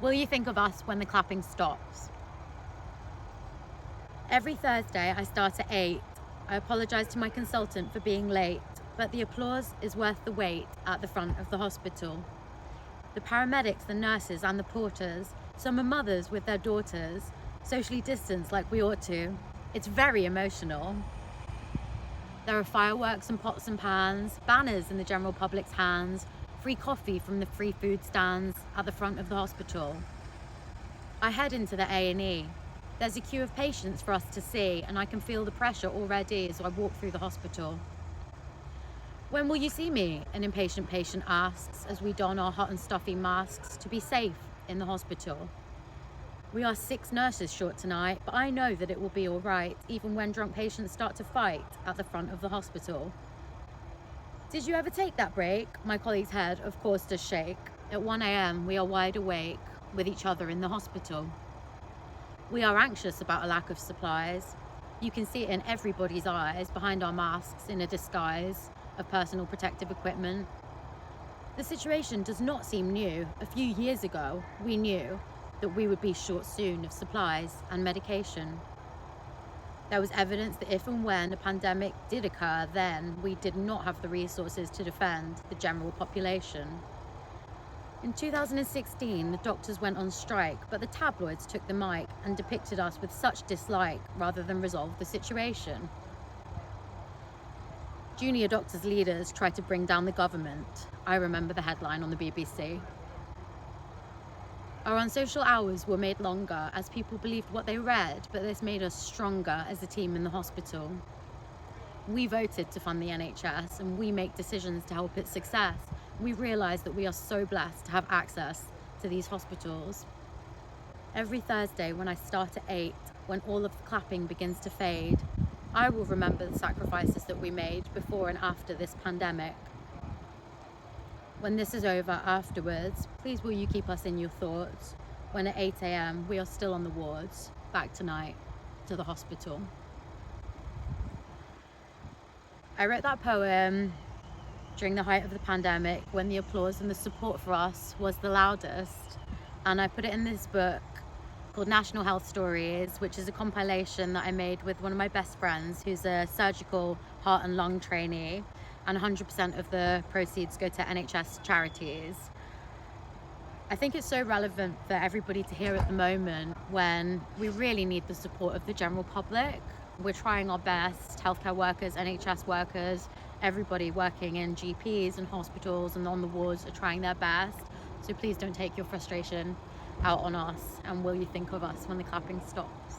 Will you think of us when the clapping stops? Every Thursday I start at 8. I apologise to my consultant for being late, but the applause is worth the wait at the front of the hospital. The paramedics, the nurses and the porters, some are mothers with their daughters, socially distanced like we ought to. It's very emotional. There are fireworks and pots and pans, banners in the general public's hands, free coffee from the free food stands at the front of the hospital. I head into the A&E. There's a queue of patients for us to see, and I can feel the pressure already as I walk through the hospital. When will you see me? An impatient patient asks as we don our hot and stuffy masks to be safe in the hospital. We are 6 nurses short tonight, but I know that it will be all right, even when drunk patients start to fight at the front of the hospital. Did you ever take that break? My colleague's head, of course, does shake. At 1 a.m, we are wide awake with each other in the hospital. We are anxious about a lack of supplies. You can see it in everybody's eyes behind our masks in a disguise of personal protective equipment. The situation does not seem new. A few years ago, we knew that we would be short soon of supplies and medication. There was evidence that if and when a pandemic did occur, then we did not have the resources to defend the general population. In 2016, the doctors went on strike, but the tabloids took the mic and depicted us with such dislike rather than resolve the situation. Junior doctors' leaders tried to bring down the government. I remember the headline on the BBC. Our unsocial hours were made longer as people believed what they read, but this made us stronger as a team in the hospital. We voted to fund the NHS and we make decisions to help its success. We realise that we are so blessed to have access to these hospitals. Every Thursday when I start at 8, when all of the clapping begins to fade, I will remember the sacrifices that we made before and after this pandemic. When this is over afterwards, please will you keep us in your thoughts when at 8 a.m. we are still on the wards, back tonight to the hospital. I wrote that poem during the height of the pandemic when the applause and the support for us was the loudest, and I put it in this book called National Health Stories, which is a compilation that I made with one of my best friends who's a surgical heart and lung trainee, and 100% of the proceeds go to NHS charities. I think it's so relevant for everybody to hear at the moment when we really need the support of the general public. We're trying our best, healthcare workers, NHS workers, everybody working in GPs and hospitals and on the wards are trying their best. So please don't take your frustration out on us, and will you think of us when the clapping stops?